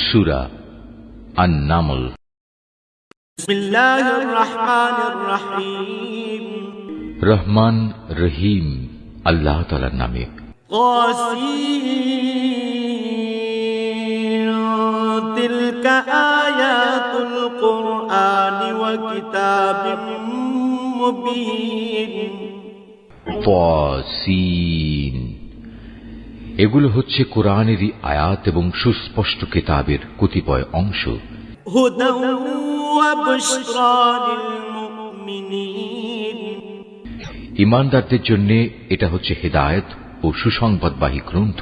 সূরা আন-নামল। বিসমিল্লাহির রহমানির রহিম। রহমান রহিম আল্লাহ তাআলার নামে। তাসিন তিলকা আয়াতুল কুরআন ওয়া কিতাবিম মুবিন। তাসিন, এগুলো হচ্ছে কোরআনেরই আয়াত এবং সুস্পষ্ট কিতাবের কতিপয় অংশ। হুদাও ওয়া বুশরা লিল মুমিনিন, ঈমানদারদের জন্য এটা হচ্ছে হেদায়েত ও সুসংবাদবাহী গ্রন্থ।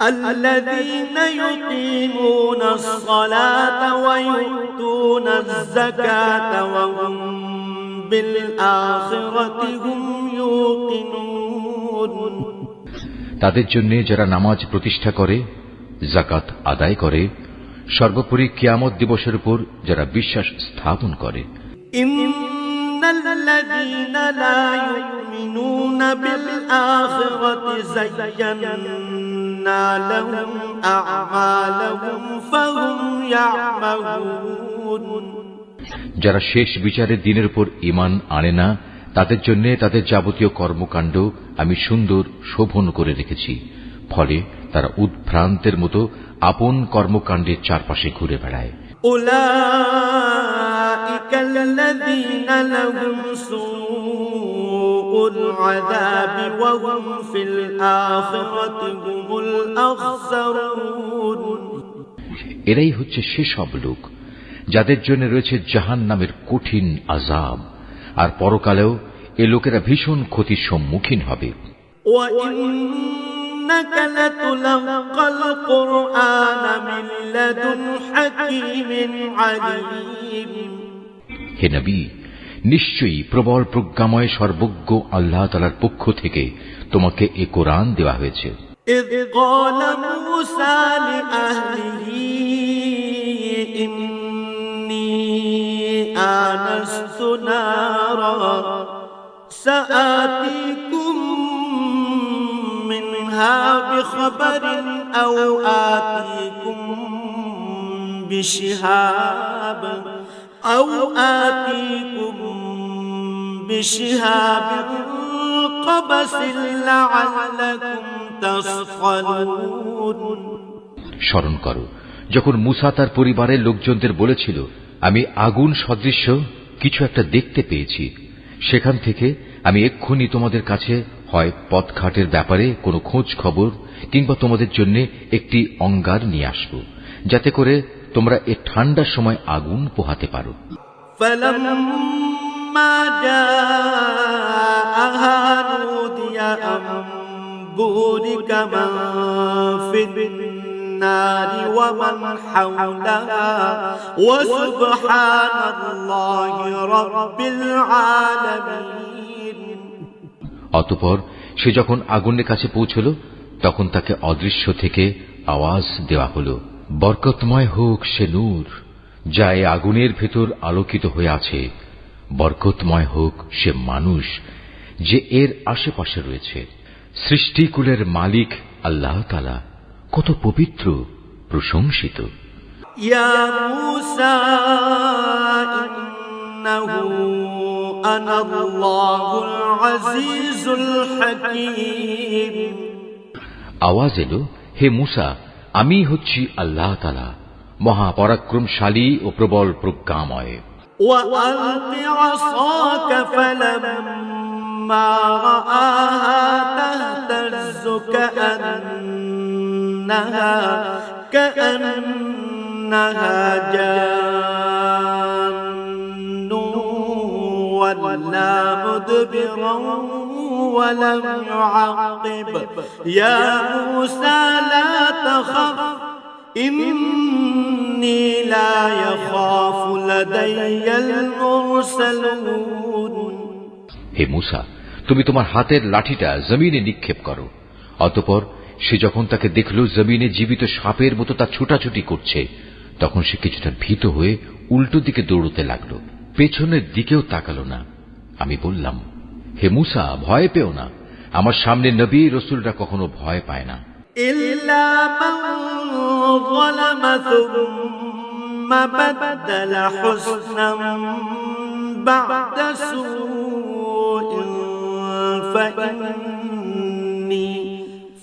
আল্লাযীনা ইউকিমুনাস সালাতা ওয়া ইউতুনাজ যাকাতা ওয়া হুম বিল আখিরাতি হুম ইউকিনুন, তাদের জন্য যারা নামাজ প্রতিষ্ঠা করে, যাকাত আদায় করে, সর্বোপরি কিয়ামত দিবসের উপর যারা বিশ্বাস স্থাপন করে। ইন্নাল্লাযীনা লা ইউমিনুনা বিল আখিরাতি যায়্যান্না লাহুম আ'মালাহুম ফাহুম ইয়া'মাহুন, যারা শেষ বিচারের দিনের উপর ঈমান আনে না, তাদের জন্য তাদের যাবতীয় কর্মকাণ্ড আমি সুন্দর শোভন করে রেখেছি, ফলে তারা উদ্ভ্রান্তের মতো আপন কর্মকাণ্ডের চারপাশে ঘুরে বেড়ায়। উলাইকাল্লাযীনা লাহুম সুউল আযাবি ওয়া হুম ফিল আখিরাতি হুমুল আখসারুন, এরাই হচ্ছে সেসব লোক যাদের জন্য রয়েছে জাহান্নামের কঠিন আযাব, আর পরকালেও এ লোকেরা ভীষণ ক্ষতির সম্মুখীন হবে। ওয়া ইন্নাকা লাতুলাক্কাল কুরআনা মিন লাদুন হাকীমিন আলীম, হে নবী, নিশ্চয়ই প্রবল প্রজ্ঞাময় সর্বজ্ঞ আল্লাহ তাআলার পক্ষ থেকে তোমাকে এ কোরআন দেওয়া হয়েছে। ইয ক্বালা মূসা লিআহলিহি ইন্নী আনাস্তু নারা সাআতিকুম মিনহা বিখবরিন আও আতিকুম বিশিহাবিন কবাসিন লাআল্লাকুম তাসখালুন। স্মরণ করো যখন মূসা তার পরিবারের লোকজনদের বলেছিল, আমি আগুন সদৃশ্য কিছু একটা দেখতে পেয়েছি, সেখান থেকে আমি এক্ষুনি তোমাদের কাছে হয় পথঘাটের ব্যাপারে কোনো খোঁজ খবর কিংবা তোমাদের জন্য একটি অঙ্গার নিয়ে আসব, যাতে করে তোমরা এ ঠান্ডার সময় আগুন পোহাতে পারো। ফালাম্মা জাআহা নুদিয়া আম বুরিকা মান ফিন নারি ওয়া মান হাওলাহা ওয়া সুবহানাল্লাহি রাব্বিল আলামিন। অতঃপর সে যখন আগুনের কাছে পৌঁছল, তখন তাকে অদৃশ্য থেকে আওয়াজ দেওয়া হল, বরকতময় হোক সে নূর যা এ আগুনের ভেতর আলোকিত হয়ে আছে, বরকতময় হোক সে মানুষ যে এর আশেপাশে রয়েছে। সৃষ্টিকুলের মালিক আল্লাহ তাআলা কত পবিত্র, প্রশংসিত। ইয়া মূসা ইন্নাহু আনাল্লাহুল আজিজুল হাকীম। আওয়াজ এলো, হে মূসা, আমি হচ্ছি আল্লাহ তাআলা, মহাপরাক্রমশালী ও প্রবল প্রজ্ঞাময়। ওয়া আলকি আসাকা ফালাম্মা রাআহা তাহতাজ্জু কাআন্নাহা জান্নুন ওয়াল্লা মুদবিরান ওয়ালাম ইউআকিব। ইয়া মূসা লা তাখাফ ইন্নী লা ইয়াখাফু লাদাইয়াল মুরসালুন। হে মূসা, তুমি তোমার হাতের লাঠিটা জমিনে নিক্ষেপ করো। অতঃপর সে যখন তাকে দেখল জমিনে জীবিত সাপের মতো তা ছুটাছুটি করছে, তখন সে কিছুটা ভীত হয়ে উল্টো দিকে দৌড়তে লাগল, পেছনের দিকেও তাকালো না। আমি বললাম, হে মূসা, ভয় পেও না, আমার সামনে নবী রসুলরা কখনো ভয় পায় না। إلا من ظلم ثم بدل حسنا بعد سوء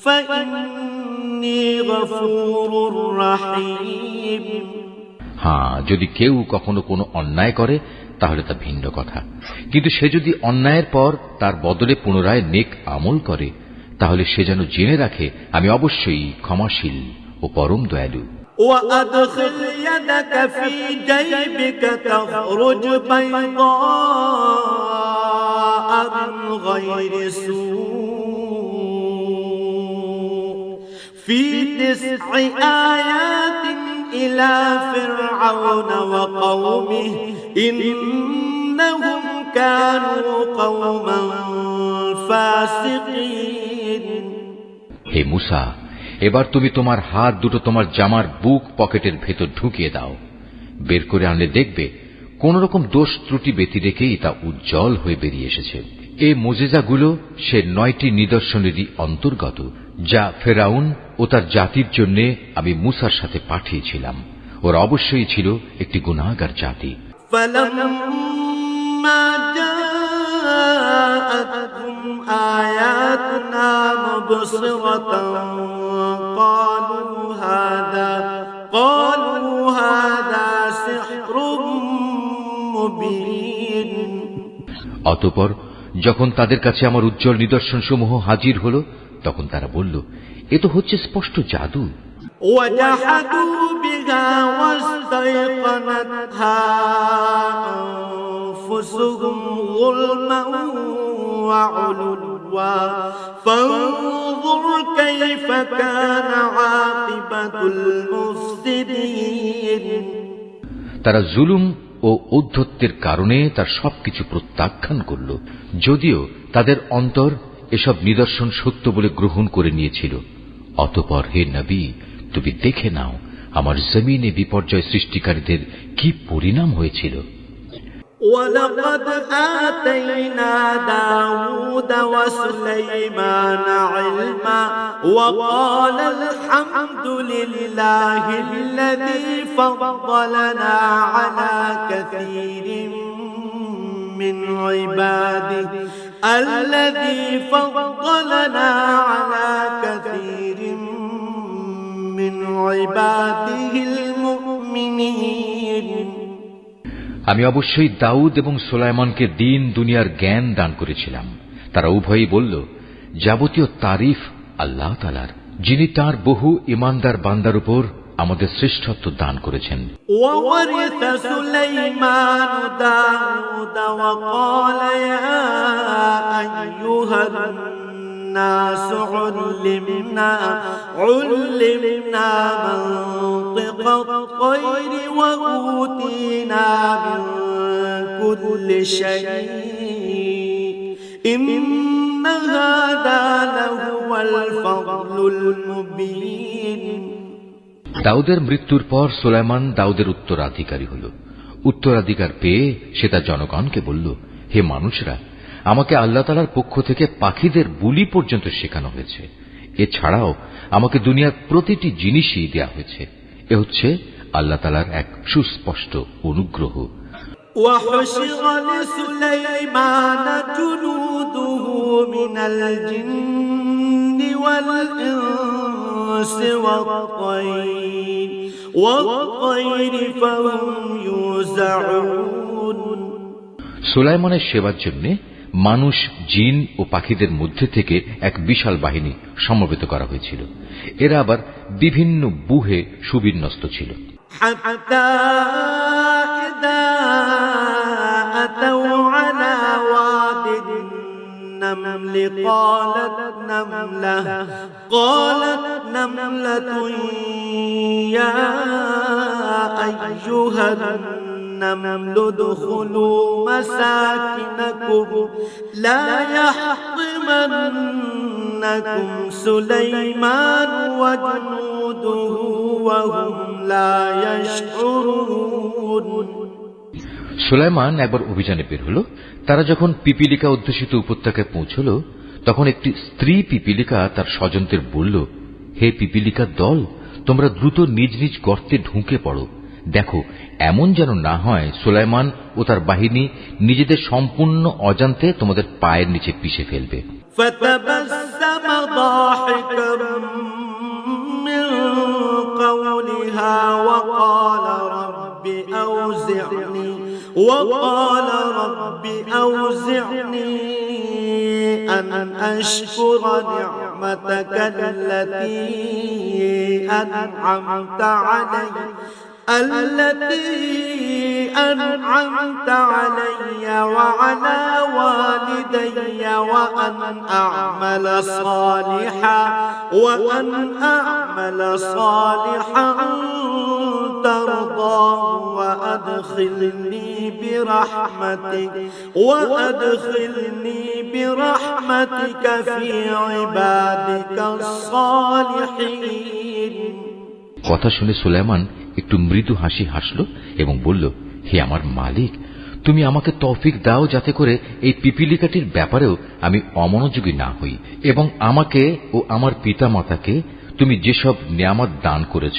فإني غفور رحيم। হ্যাঁ, যদি কেউ কখনো কোনো অন্যায় করে তাহলে তা ভিন্ন কথা, কিন্তু সে যদি অন্যায়ের পর তার বদলে পুনরায় নেক আমল করে তাহলে সে যেন জেনে রাখে আমি অবশ্যই ক্ষমাশীল ও পরম দয়ালু। وأدخل يدك في جيبك تخرج بيضاء من غير سوء في 9 آيات إلى فرعون وقومه إنهم كانوا قوما فاسقين। হে মুসা, এবার তুমি তোমার হাত দুটো তোমার জামার বুক পকেটের ভেতর ঢুকিয়ে দাও। বের করে আনলে দেখবে কোন রকম দোষ ত্রুটি ব্যতি রেখেই তা উজ্জ্বল হয়ে বেরিয়ে এসেছে। এই মুজিজাগুলো সে 9টি নিদর্শনেরই অন্তর্গত, যা ফেরাউন ও তার জাতির জন্য আমি মুসার সাথে পাঠিয়েছিলাম। ওরা অবশ্যই ছিল একটি গুনাহগার জাতি। آياتنا مبصرة قالوا هذا سحر مبين। অতঃপর যখন তাদের কাছে আমার উজ্জ্বল নিদর্শন সমূহ হাজির হল তখন তারা বলল, এ তো হচ্ছে স্পষ্ট জাদু। وجحدوا بها واستيقنتها أنفسهم ظلما وعلوا فانظر كيف كان عاقبة المفسدين। তারা জুলুম ও ঔদ্ধত্যের কারণে তার সবকিছু প্রত্যাখ্যান করল, যদিও তাদের অন্তর এসব নিদর্শন সত্য বলে গ্রহণ করে নিয়েছিল। অতঃপর হে নবী, তুমি দেখে নাও আমার জমিনে বিপর্যয় সৃষ্টিকারীদের কি পরিণাম হয়েছিল। وَلَقَدْ آتَيْنَا دَاوُودَ وَسُلَيْمَانَ عِلْمًا وَقَالَ الْحَمْدُ لِلَّهِ الَّذِي فَضَّلَنَا عَلَى كَثِيرٍ مِّنْ عِبَادِهِ الْمُؤْمِنِينَ। আমি অবশ্যই দাউদ এবং সুলাইমানকে দ্বীন দুনিয়ার জ্ঞান দান করেছিলাম। তারা উভয়ই বলল, যাবতীয় তারিফ আল্লাহ তাআলার, যিনি তার বহু ঈমানদার বান্দার উপর আমাদের শ্রেষ্ঠত্ব দান করেছেন। وَوَرِثَ سُلَيْمَانُ دَاوُودَ وَقَالَ يَا أَيُّهَا النَّاسُ عُلِّمْنَا مَنطِقَ الطَّيْرِ وَأُوتِينَا مِن كُلِّ شَيْءٍ إِنَّ هَذَا لَهُوَ الْفَضْلُ الْمُبِينُ। দাউদের মৃত্যুর পর সুলাইমান দাউদের উত্তরাধিকারী হল। উত্তরাধিকার পেয়ে সে তার জনগণকে বলল, হে মানুষরা, আমাকে আল্লাহ তাআলার পক্ষ থেকে পাখিদের বুলি পর্যন্ত শেখানো হয়েছে। এছাড়াও আমাকে দুনিয়ার প্রতিটি জিনিসই দেয়া হয়েছে। এ হচ্ছে আল্লাহ তাআলার এক সুস্পষ্ট অনুগ্রহ। وحشر لسليمان جنوده من الجن والإنس والطير فهم يوزعون। সুলাইমানের সেবার জন্য মানুষ, জিন ও পাখিদের মধ্যে থেকে এক বিশাল বাহিনী সমবেত করা হয়েছিল। এরা আবার বিভিন্ন বুহে সুবিন্যস্ত ছিল। حتى إذا أتوا على واد النمل قالت نملة يا أيها النمل ادخلوا مساكنكم لا يحطمنكم سليمان وجنوده وهم لا يشعرون। সুলাইমান একবার অভিযানে বের হল। তারা যখন পিপিলিকা অধ্যুষিত উপত্যকায় পৌঁছল তখন একটি স্ত্রী পিপিলিকা তার স্বজনদের বলল, হে পিপিলিকার দল, তোমরা দ্রুত নিজ নিজ গর্তে ঢুকে পড়ো। দেখো, এমন যেন না হয় সুলাইমান ও তার বাহিনী নিজেদের সম্পূর্ণ অজান্তে তোমাদের পায়ের নিচে পিষে ফেলবে। فتبسم ضاحكا من قولها وقال رب أوزعني أن أشكر نعمتك التي أنعمت علي وعلى والدي وأن أعمل صالحا ترضاه وأدخلني برحمتك في عبادك الصالحين। কথা শুনে সুলাইমান একটু মৃদু হাসি হাসল এবং বলল, হে আমার মালিক, তুমি আমাকে তৌফিক দাও যাতে করে এই পিপিলিকাটির ব্যাপারেও আমি অমনোযোগী না হই, এবং আমাকে ও আমার পিতা মাতাকে তুমি যেসব নিয়ামত দান করেছ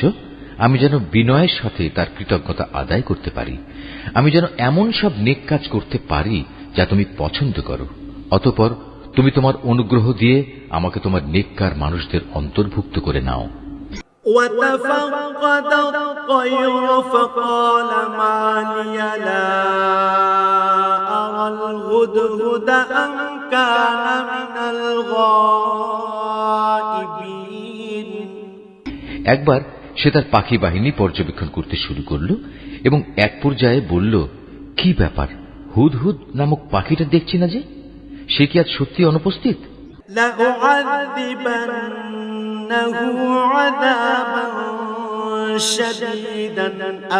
আমি যেন বিনয়ের সাথে তার কৃতজ্ঞতা আদায় করতে পারি। আমি যেন এমন সব নেক কাজ করতে পারি যা তুমি পছন্দ করো। অতঃপর তুমি তোমার অনুগ্রহ দিয়ে আমাকে তোমার নেককার মানুষদের অন্তর্ভুক্ত করে নাও। وتفقد الطير فقال ما لي لا أرى الهدهد أم كان من الغائبين। একবার সে তার পাখি বাহিনী পর্যবেক্ষণ করতে শুরু করল এবং এক পর্যায়ে বলল, কি ব্যাপার, হুদহুদ নামক পাখিটা দেখছি না যে, সে কি আজ সত্যি অনুপস্থিত? لأعذبنه عذابا شديدا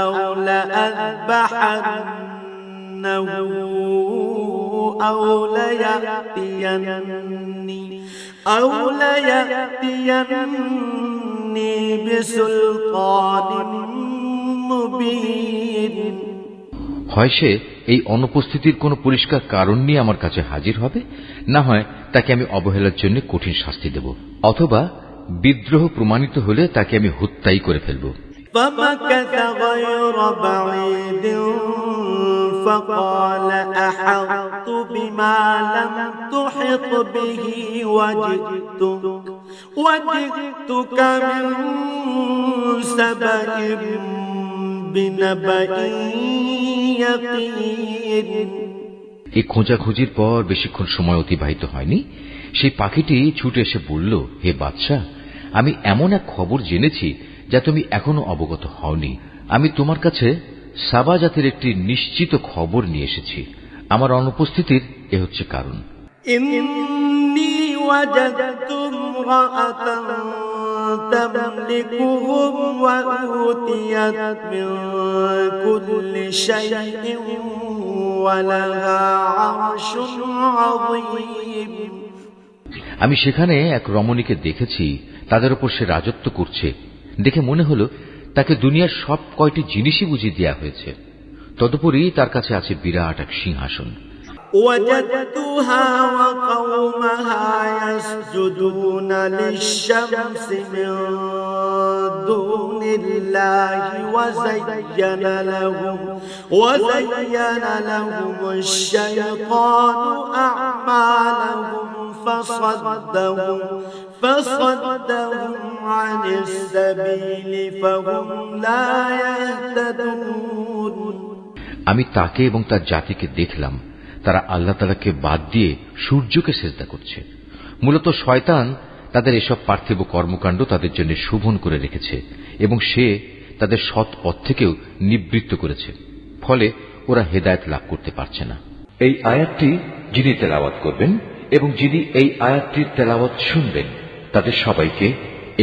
أو لأذبحنه أو ليأتيني بسلطان مبين। হয় সে এই অনুপস্থিতির কোনো পরিষ্কার কারণ নিয়ে আমার কাছে হাজির হবে, না হয় তাকে আমি অবহেলার জন্য কঠিন শাস্তি দেব, অথবা বিদ্রোহ প্রমাণিত হলে তাকে আমি হত্যাই করে ফেলব। فمكث غير بعيد فقال أحطت بما لم تحط به وجئتك من سبأ بنبأ يقين। এই খোঁজাখুঁজির পর বেশিক্ষণ সময় অতিবাহিত হয়নি, সেই পাখিটি ছুটে এসে বলল, হে বাদশাহ, আমি এমন এক খবর জেনেছি যা তুমি এখনো অবগত হওনি। আমি তোমার কাছে সাবা জাতির একটি নিশ্চিত খবর নিয়ে এসেছি। আমার অনুপস্থিতির এ হচ্ছে কারণ। إني وجدت امرأة تملكهم وأوتيت من كل شيء ولها عرش عظيم। আমি সেখানে এক রমণীকে দেখেছি, তাদের উপর সে রাজত্ব করছে। দেখে মনে হল তাকে দুনিয়ার সব কয়টি জিনিসই বুঝিয়ে দেওয়া হয়েছে। তদুপরি তার কাছে আছে বিরাট এক সিংহাসন। وجدتها وقومها يسجدون للشمس من دون الله وزين لهم الشيطان أعمالهم فصدهم عن السبيل فهم لا يهتدون। আমি তাকে এবং তার জাতিকে দেখলাম, তারা আল্লাহ তাআলাকে বাদ দিয়ে সূর্যকে সিজদা করছে। মূলত শয়তান তাদের এসব পার্থিব কর্মকাণ্ড তাদের জন্য শোভন করে রেখেছে এবং সে তাদের সৎ পথ থেকেও নিবৃত্ত করেছে, ফলে ওরা হেদায়েত লাভ করতে পারছে না। এই আয়াতটি যিনি তেলাওয়াত করবেন এবং যিনি এই আয়াতটির তেলাওয়াত শুনবেন তাদের সবাইকে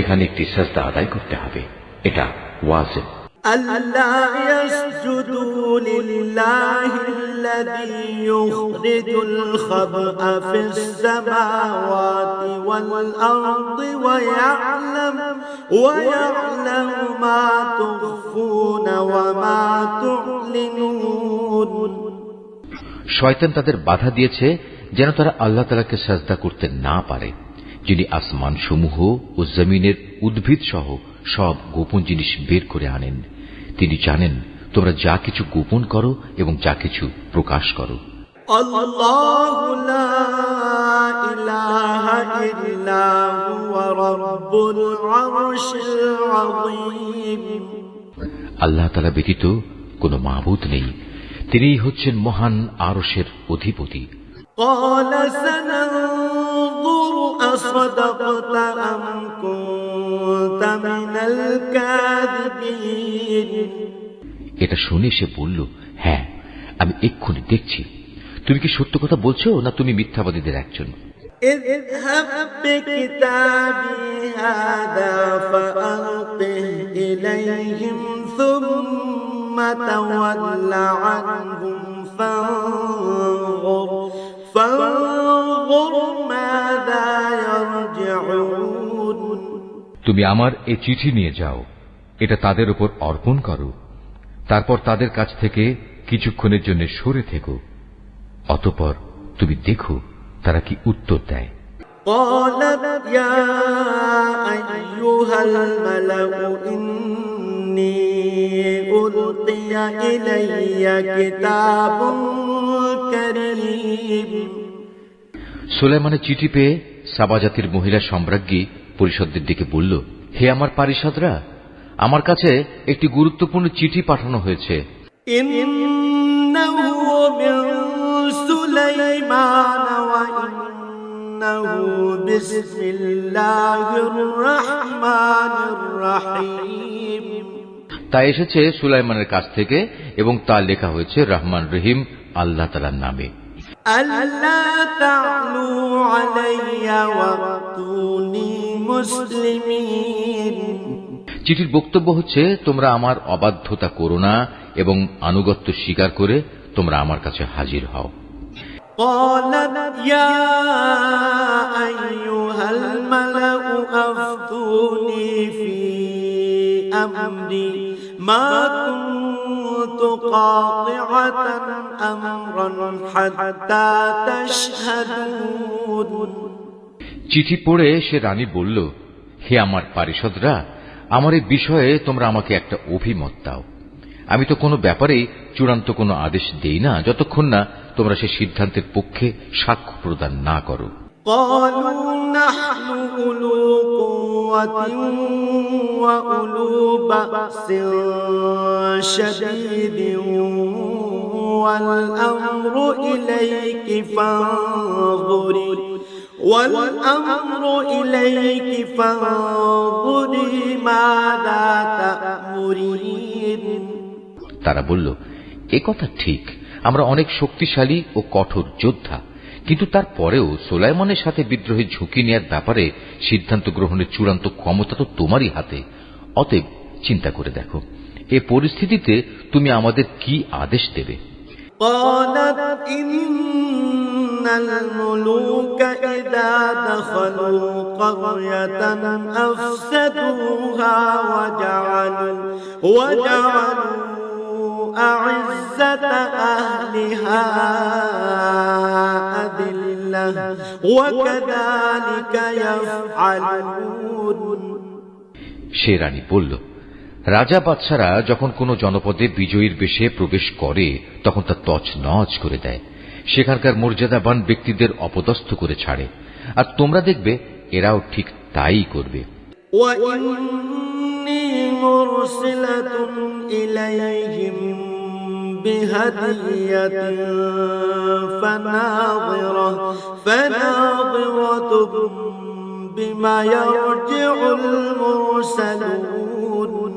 এখানে একটি সাজদা আদায় করতে হবে। এটা ওয়াজিব। ألا يسجدوا لله الذي يخرج الخبأ في السماوات والأرض ويعلم ما تخفون وما تعلنون। শয়তান তাদের বাধা দিয়েছে যেন তারা আল্লাহ তাআলাকে সাজদা করতে না পারে, যিনি আসমান সমূহ ও জমিনের উদ্ভিদ সহ সব গোপন জিনিস বের করে আনেন। তিনি জানেন তোমরা যা কিছু গোপন করো এবং যা কিছু প্রকাশ করো। আল্লাহু লা ইলাহা ইল্লা হুয়া রাব্বুল আরশিল আযীম। আল্লাহ তাআলা ব্যতীত কোনো মাবুদ নেই, তিনিই হচ্ছেন মহান আরশের অধিপতি। قال سننظر أصدقت أم كنت من الكاذبين। এটা শুনে সে বলল, হ্যাঁ, আমি এক্ষুনি দেখছি তুমি কি সত্য কথা বলছো না তুমি মিথ্যাবাদীদের একজন। اذهب بكتابي هذا فألقه إليهم ثم تول عنهم فانظر ماذا يرجعون। তুমি আমার এই চিঠি নিয়ে যাও, এটা তাদের উপর অর্পণ করো, তারপর তাদের কাছ থেকে কিছুক্ষণের জন্য সরে থেকো, অতঃপর তুমি দেখো তারা কি উত্তর দেয়। قالت يا أيها الملأ إني ألقي إلي كتاب كريم। সুলাইমানের চিঠি পেয়ে সাবা জাতির মহিলা সম্রাজ্ঞী পরিষদদের দিকে বলল, হে আমার পারিষদরা, আমার কাছে একটি গুরুত্বপূর্ণ চিঠি পাঠানো হয়েছে। ইন্নাহু মিন সুলাইমান ওয়া ইন্নাহু বিসমিল্লাহির রাহমানির রাহিম। তা এসেছে সুলাইমানের কাছ থেকে এবং তা লেখা হয়েছে রহমান রহিম আল্লাহ তাআলার নামে। আল্লা তা'লু আলাইয়া ওয়াতুনি মুসলিমিন। চিঠির বক্তব্য হচ্ছে, তোমরা আমার অবাধ্যতা করো না এবং আনুগত্য স্বীকার করে তোমরা আমার কাছে হাজির হও। قالت يا أيها الملأ أفتوني في أمري ما كنت قاطعة أمرا حتى تشهدون। চিঠি পড়ে সে রানী বলল, হে আমার পারিষদরা, আমার এই বিষয়ে তোমরা আমাকে একটা অভিমত দাও। আমি তো কোনো ব্যাপারেই চূড়ান্ত কোনো আদেশ দেই না যতক্ষণ না তোমরা সে সিদ্ধান্তের পক্ষে সাক্ষ্য প্রদান না করো। قالوا نحن أولو قوة وأولو بأس شديد والأمر إليك فانظري ماذا تأمرين। তারা বলল, এ কথা ঠিক, আমরা অনেক শক্তিশালী ও কঠোর যোদ্ধা, কিন্তু তারপরেও সুলাইমানের সাথে বিদ্রোহের ঝুঁকি নেওয়ার ব্যাপারে সিদ্ধান্ত গ্রহণের চূড়ান্ত ক্ষমতা তো তোমারই হাতে। অতএব চিন্তা করে দেখো, এ পরিস্থিতিতে তুমি আমাদের কি আদেশ দেবে। قالت إن الملوك إذا دخلوا قرية أفسدوها وجعلوا أعزة أهلها أذلة وكذلك يفعلون। সে রানী বলল, রাজা বাদশারা যখন কোনো জনপদে বিজয়ীর বেশে প্রবেশ করে তখন তা তছনছ করে দেয়, সেখানকার মর্যাদাবান ব্যক্তিদের অপদস্থ করে ছাড়ে, আর তোমরা দেখবে এরাও ঠিক তাই করবে। وإني مرسلة إليهم بهدية فناظرة بما يرجع المرسلون।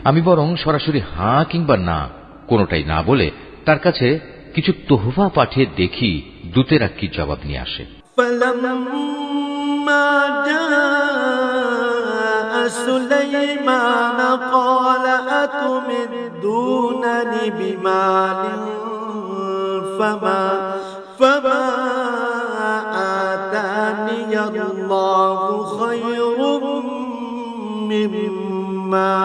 আমি বরং সরাসরি হাঁ কিংবা না কোনোটাই না বলে তার কাছে কিছু তোহফা পাঠিয়ে দেখি দূতেরা কি জবাব নিয়ে আসে। فلما جاء سليمان قال أتمدونني بمال فما آتاني الله خير مما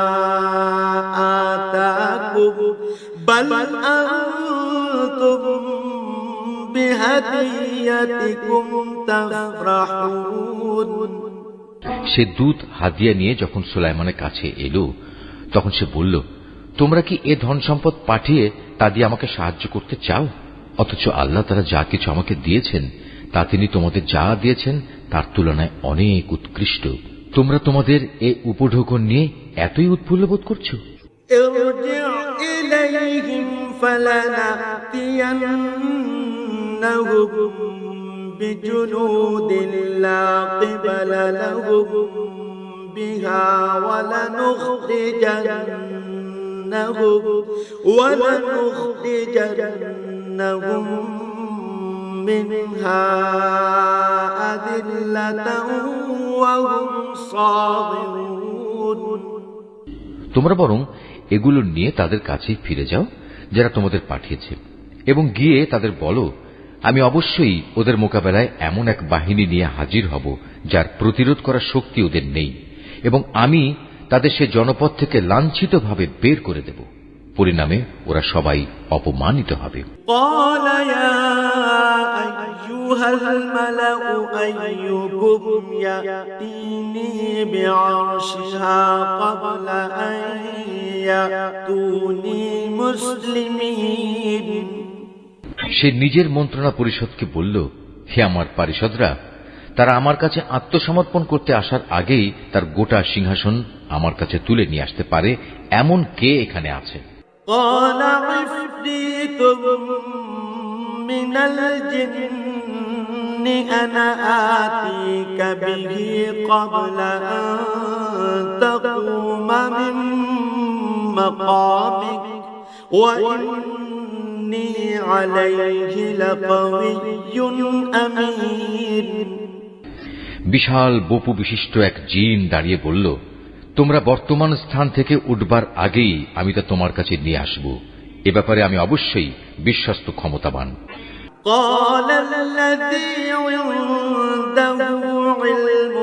آتاكم بل أنتم بهديتكم تفرحون। সে দূত হাদিয়া নিয়ে যখন সুলাইমানের কাছে এলো, তখন সে বলল, তোমরা কি এ ধন সম্পদ পাঠিয়ে তা দিয়ে আমাকে সাহায্য করতে চাও? অথচ আল্লাহ তাআলা যা কিছু আমাকে দিয়েছেন তা তিনি তোমাদের যা দিয়েছেন তার তুলনায় অনেক উৎকৃষ্ট। তোমরা তোমাদের এ উপঢৌকন নিয়ে এতই উৎফুল্ল বোধ করছো? ارجع إليهم فلنأتينهم بجنود لا قبل لهم بها ولنخرجنهم منها أذلة وهم صاغرون। তোমরা বরং এগুলো নিয়ে তাদের কাছেই ফিরে যাও যারা তোমাদের পাঠিয়েছে, এবং গিয়ে তাদের বলো, আমি অবশ্যই ওদের মোকাবেলায় এমন এক বাহিনী নিয়ে হাজির হব যার প্রতিরোধ করার শক্তি ওদের নেই, এবং আমি তাদের সে জনপদ থেকে লাঞ্ছিতভাবে বের করে দেব। পরিণামে ওরা সবাই অপমানিত হবে। قال يا أيها الملأ أيكم يأتيني بعرشها قبل أن يأتوني مسلمين। সে নিজের মন্ত্রণা পরিষদকে বলল, হে আমার পারিষদরা, তারা আমার কাছে আত্মসমর্পণ করতে আসার আগেই তার গোটা সিংহাসন আমার কাছে তুলে নিয়ে আসতে পারে এমন কে এখানে আছে? قال عفريت من الجن أنا آتيك به قبل أن تقوم من مقامك وإني عليه لقوي أمين। বিশাল বপু বিশিষ্ট এক জিন দাঁড়িয়ে বলল, তোমরা বর্তমান স্থান থেকে উঠবার আগেই আমি তা তোমার কাছে নিয়ে আসব। এ ব্যাপারে আমি অবশ্যই বিশ্বস্ত ক্ষমতাবান। قال الذي عنده علم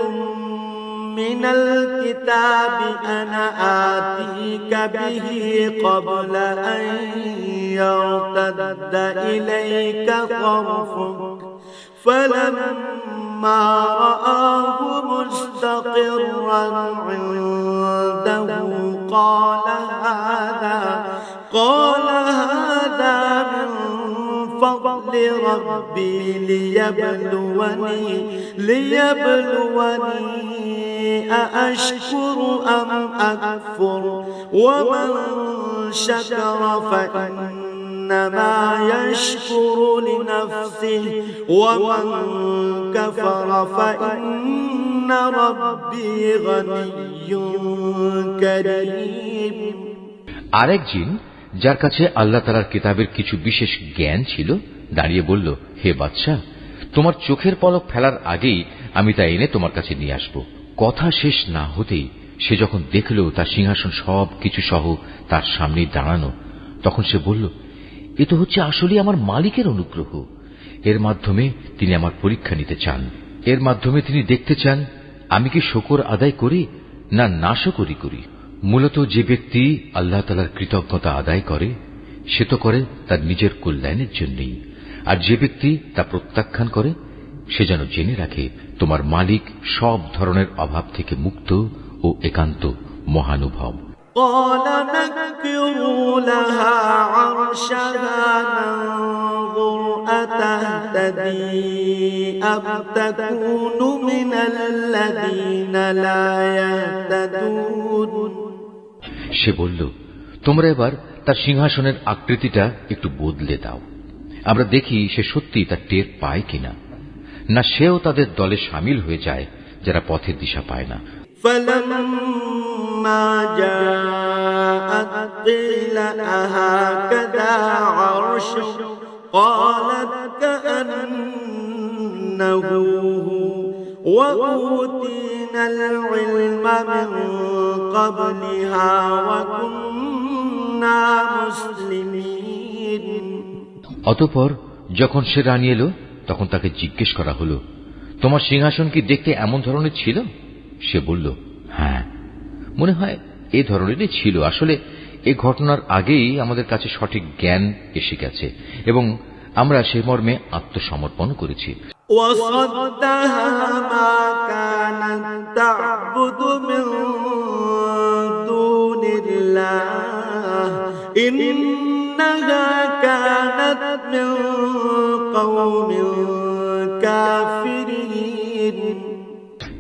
من الكتاب أنا آتيك به قبل أن يرتد إليك طرفك فلما رآه مستقرا عنده قال هذا من فضل ربي ليبلوني أأشكر أم أكفر ومن شكر فإنما يشكر لنفسه ومن كفر فإن ربي غني كريم। আরেক জিন, যার কাছে আল্লাহ তাআলার কিতাবের কিছু বিশেষ জ্ঞান ছিল, দাঁড়িয়ে বলল, হে বাদশাহ, তোমার চোখের পলক ফেলার আগেই আমি তা এনে তোমার কাছে নিয়ে আসব। কথা শেষ না হতেই সে যখন দেখল তার সিংহাসন সব কিছু সহ তার সামনেই দাঁড়ানো, তখন সে বলল, এ তো হচ্ছে আসলে আমার মালিকের অনুগ্রহ। এর মাধ্যমে তিনি আমার পরীক্ষা নিতে চান। এর মাধ্যমে তিনি দেখতে চান আমি কি শুকর আদায় করি না নাশকরি করি। মূলত যে ব্যক্তি আল্লাহ তাআলার কৃতজ্ঞতা আদায় করে সে তো করে তার নিজের কল্যাণের জন্যই, আর যে ব্যক্তি তা প্রত্যাখ্যান করে সে যেন জেনে রাখে তোমার মালিক সব ধরনের অভাব থেকে মুক্ত ও একান্ত মহানুভব। قال نكروا لها عرشها ننظر أتهتدي أم تكون من الذين لا يهتدون। সে বলল, তোমরা এবার তার সিংহাসনের আকৃতিটা একটু বদলে দাও, আমরা দেখি সে সত্যি তার টের পায় কিনা, না সেও তাদের দলে সামিল হয়ে যায় যারা পথের দিশা পায় না। فلما جاءت قيل أهكذا عرشك قالت كأنه وأوتينا العلم من قبلها وكنا مسلمين। অতঃপর যখন সে রানী এলো তখন তাকে জিজ্ঞেস করা হলো, তোমার সিংহাসন কি দেখতে এমন ধরনের ছিল? সে বলল, হ্যাঁ, মনে হয় এই ধরনেরই ছিল। আসলে এই ঘটনার আগেই আমাদের কাছে সঠিক জ্ঞান এসে গেছে এবং আমরা সে মর্মে আত্মসমর্পণ করেছি। وصدها ما كانت تعبد من دون الله إنها كانت من قوم كافرين।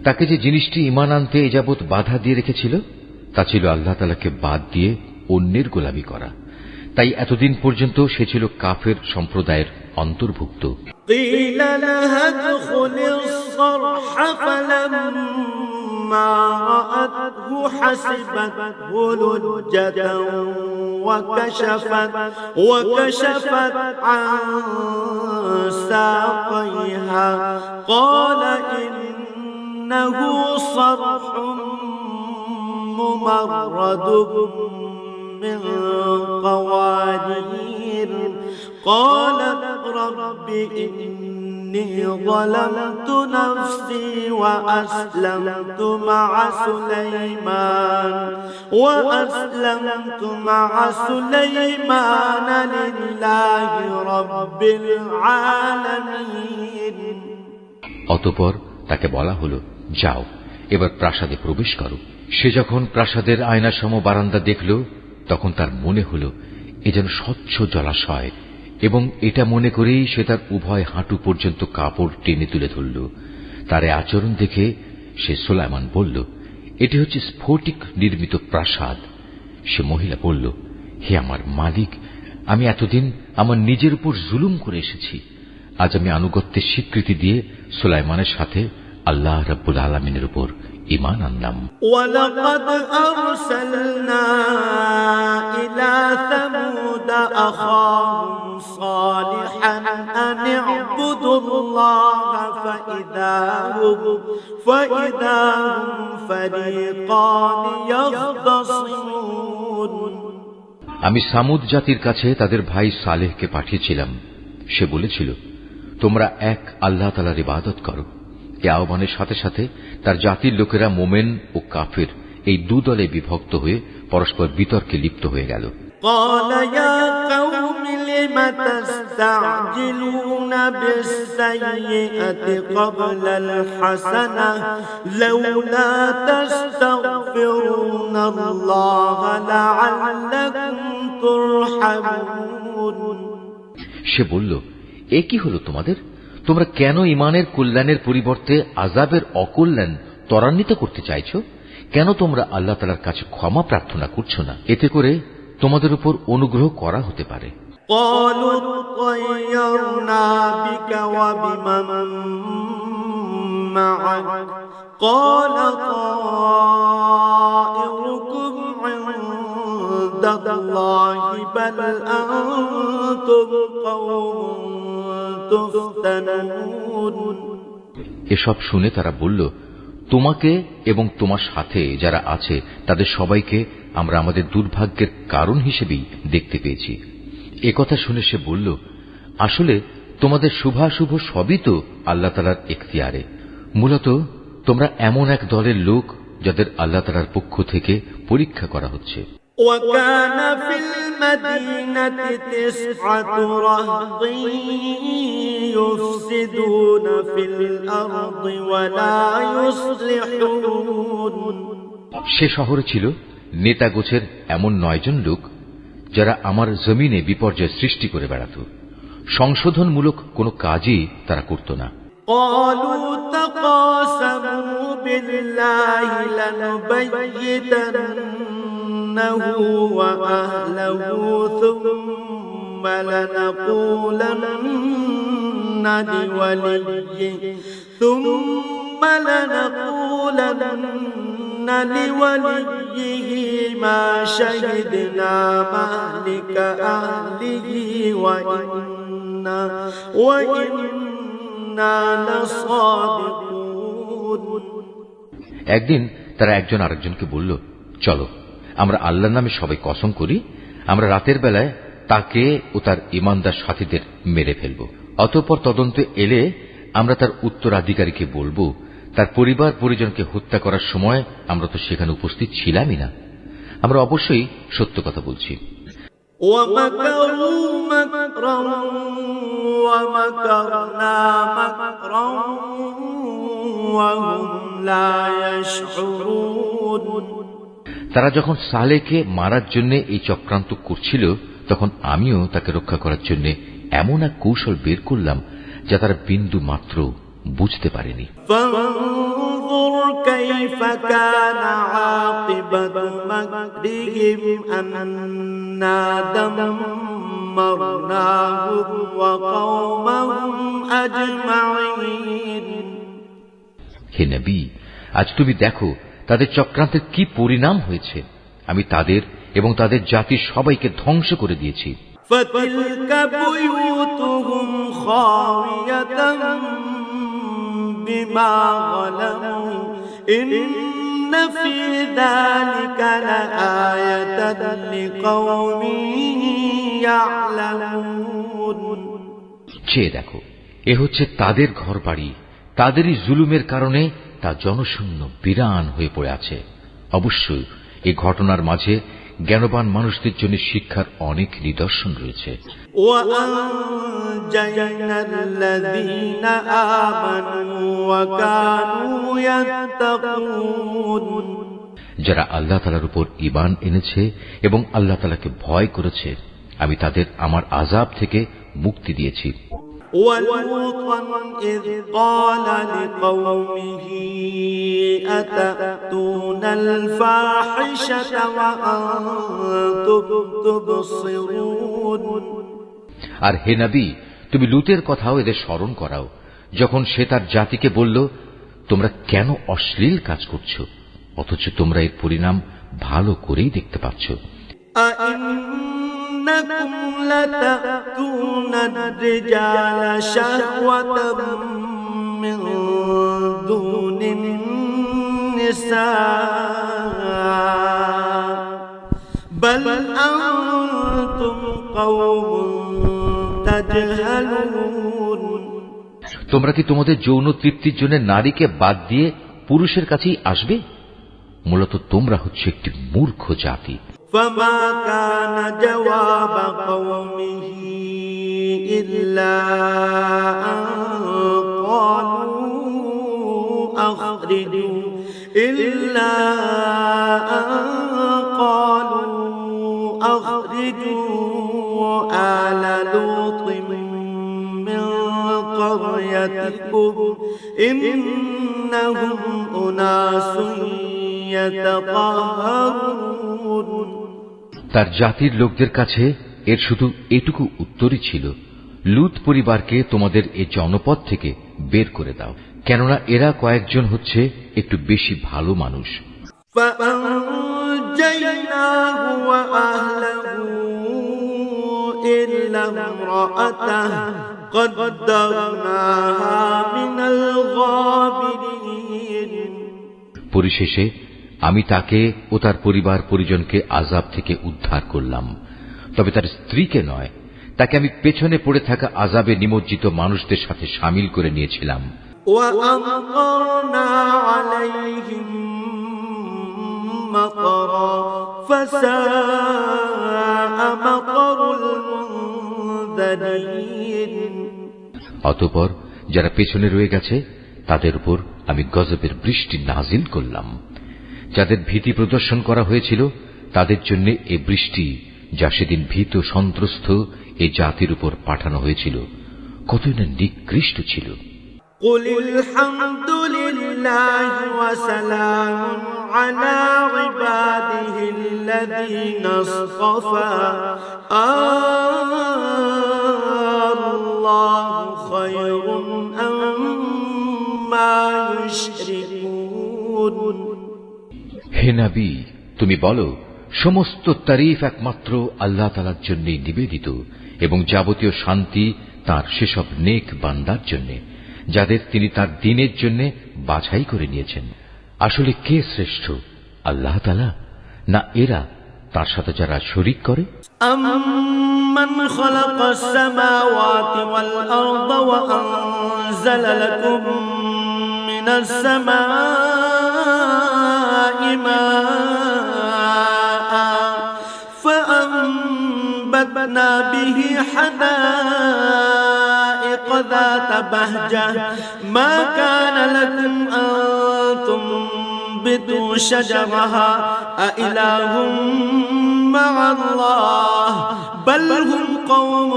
তাকে যে জিনিসটি ঈমান আনতে এযাবৎ বাধা দিয়ে রেখেছিল তা ছিল আল্লাহ তাআলাকে বাদ দিয়ে অন্যের গোলামি করা। তাই এতদিন পর্যন্ত সে ছিল কাফের সম্প্রদায়ের অন্তর্ভুক্ত। قيل لها ادخل الصرح فلما رأته حسبته لجة وكشفت عن ساقيها قال إنه صرح ممرد من قوارير قالت رب إني ظلمت نفسي وأسلمت مع سليمان لله رب العالمين। অতঃপর তাকে বলা হলো, যাও এবার প্রাসাদে প্রবেশ করো। সে যখন প্রাসাদের আয়নাসম বারান্দা দেখল তখন তার মনে হল এ যেন স্বচ্ছ জলাশয়, এবং এটা মনে করেই সে তার উভয় হাঁটু পর্যন্ত কাপড় টেনে তুলে ধরল। তার আচরণ দেখে সে সুলাইমান বলল, এটি হচ্ছে স্ফটিক নির্মিত প্রাসাদ। সে মহিলা বলল, হে আমার মালিক, আমি এতদিন আমার নিজের উপর জুলুম করে এসেছি। আজ আমি আনুগত্যের স্বীকৃতি দিয়ে সুলাইমানের সাথে আল্লাহ রাব্বুল আলামিনের উপর ঈমান আনলাম। ওয়ালাকাদ আরসালনা ইলা সামুদ আখাহুম সালিহান আন ইবুদুল্লাহা ফাইদাহুম ফারিকান ইয়াখতাসিমুন। আমি সামুদ জাতির কাছে তাদের ভাই সালেহকে পাঠিয়েছিলাম। সে বলেছিল, তোমরা এক আল্লাহ তাআলার ইবাদত করো। এ আহ্বানের সাথে সাথে তার জাতির লোকেরা মোমেন ও কাফের এই দুদলে বিভক্ত হয়ে পরস্পর বিতর্কে লিপ্ত হয়ে গেল। قال يا قوم لم تستعجلون بالسيئة قبل الحسنة لولا تستغفرون الله لعلكم ترحمون। সে বলল, এ কি হলো তোমাদের? তোমরা কেন ঈমানের কল্যাণের পরিবর্তে আযাবের অকল্যাণ ত্বরান্বিত করতে চাইছ? কেন তোমরা আল্লাহ তাআলার কাছে ক্ষমা প্রার্থনা করছো না? এতে করে তোমাদের উপর অনুগ্রহ করা হতে পারে। قالوا طيرنا بك وبمن معك قال طائركم عند الله بل أنتم قوم تفتنون। এসব শুনে তারা বলল, তোমাকে এবং তোমার সাথে যারা আছে তাদের সবাইকে আমরা আমাদের দুর্ভাগ্যের কারণ হিসেবেই দেখতে পেয়েছি। একথা শুনে সে বলল, আসলে তোমাদের শুভাশুভ সবই তো আল্লাহ তাআলার এখতিয়ারে। মূলত তোমরা এমন এক দলের লোক যাদের আল্লাহ তাআলার পক্ষ থেকে পরীক্ষা করা হচ্ছে। وكان في المدينة 9 رهط يفسدون في الأرض ولا يصلحون। সে শহরে ছিল নেতা গোছের এমন 9 জন লোক যারা আমার জমিনে বিপর্যয় সৃষ্টি করে বেড়াত। সংশোধনমূলক কোনো কাজই তারা করত না। قالوا تقاسموا بالله لنبيتنه وأهله ثم لنقولن لوليه ما شهدنا مهلك أهله وإنا لصادقون। একদিন তারা একজন আরেকজনকে বলল, চলো আমরা আল্লাহর নামে সবাই কসম করি, আমরা রাতের বেলায় তাকে ও তার ঈমানদার সাথীদের মেরে ফেলব। অতঃপর তদন্তে এলে আমরা তার উত্তরাধিকারীকে বলবো, তার পরিবার পরিজনকে হত্যা করার সময় আমরা তো সেখানে উপস্থিত ছিলামই না। আমরা অবশ্যই সত্য কথা বলছি। ومكروا مكرا ومكرنا مكرا وهم لا يشعرون। তারা যখন সালেহকে মারার জন্য এই চক্রান্ত করছিল, তখন আমিও তাকে রক্ষা করার জন্য এমন এক কৌশল বের করলাম যা তারা বিন্দু মাত্র বুঝতে পারেনি। فانظر كيف كان عاقبة مكرهم أنا دمرناهم وقومهم أجمعين। হে নবী, আজ তুমি দেখো তাদের চক্রান্তের কি পরিণাম হয়েছে। আমি তাদের এবং তাদের জাতির সবাইকে ধ্বংস করে দিয়েছি। فتلك بيوتهم خاوية بما ظلموا إن في ذلك لآية لقوم يعلمون। চেয়ে দেখো, এ হচ্ছে তাদের ঘরবাড়ি, তাদেরই জুলুমের কারণে তা জনশূন্য বিরান হয়ে পড়ে আছে। অবশ্যই এই ঘটনার মাঝে জ্ঞানবান মানুষদের জন্য শিক্ষার অনেক নিদর্শন রয়েছে। যারা আল্লাহ তাআলার উপর ঈমান এনেছে এবং আল্লাহ তাআলাকে ভয় করেছে, আমি তাদের আমার আযাব থেকে মুক্তি দিয়েছি। ولوطا إذ قال لقومه أتأتون الفاحشة وأنتم تبصرون। আর হে নবী, তুমি লুতের কথাও এদের স্মরণ করাও, যখন সে তার জাতিকে বলল, তোমরা কেন অশ্লীল কাজ করছো, অথচ তোমরা এর পরিণাম ভালো করেই দেখতে পাচ্ছ। أئنكم لتأتون الرجال شهوة من دون النساء بل أنتم قوم تجهلون। তোমরা কি তোমাদের যৌন তৃপ্তির জন্য নারীকে বাদ দিয়ে পুরুষের কাছেই আসবে? মূলত তোমরা হচ্ছে একটি মূর্খ জাতি। فما كان جواب قومه إلا أن قالوا أخرجوا آل لوط من قريتكم إنهم أناس يتطهرون। তার জাতির লোকদের কাছে এর শুধু এটুকু উত্তরই ছিল, লুত পরিবারকে তোমাদের এ জনপদ থেকে বের করে দাও, কেননা এরা কয়েকজন হচ্ছে একটু বেশি ভালো মানুষ। فأنجيناه وأهله إلا امرأته قدرناها من الغابرين। পরিশেষে আমি তাকে ও তার পরিবার পরিজনকে আযাব থেকে উদ্ধার করলাম, তবে তার স্ত্রীকে নয়। তাকে আমি পেছনে পড়ে থাকা আযাবে নিমজ্জিত মানুষদের সাথে শামিল করে নিয়েছিলাম। وأمطرنا عليهم مطرا فساء مطر المنذرين। অতঃপর যারা পেছনে রয়ে গেছে তাদের উপর আমি গজবের বৃষ্টি নাজিল করলাম। যাদের ভীতি প্রদর্শন করা হয়েছিল তাদের জন্য এ বৃষ্টি, যা সেদিন ভীত সন্ত্রস্ত এ জাতির উপর পাঠানো হয়েছিল, কতই না নিকৃষ্ট ছিল। قل الحمد لله وسلام على عباده الذين اصطفى الله خير أما يشركون। হে নবী, তুমি বলো, সমস্ত তারিফ একমাত্র আল্লাহ তাআলার জন্যই নিবেদিত এবং যাবতীয় শান্তি তার সেসব নেক বান্দার জন্য যাদের তিনি তার দ্বীনের জন্য বাছাই করে নিয়েছেন। আসলে কে শ্রেষ্ঠ, আল্লাহ তাআলা না এরা তার সাথে যারা শরীক করে? أَمَّنْ خَلَقَ السَّمَاوَاتِ وَالْأَرْضَ وَأَنزَلَ لَكُم مِّنَ السَّمَاءِ مَاءً فَأَنبَتْنَا فأنبتنا به حدائق ذات بهجة ما كان لكم أن تنبتوا شجرها أإله مع الله بل هم قوم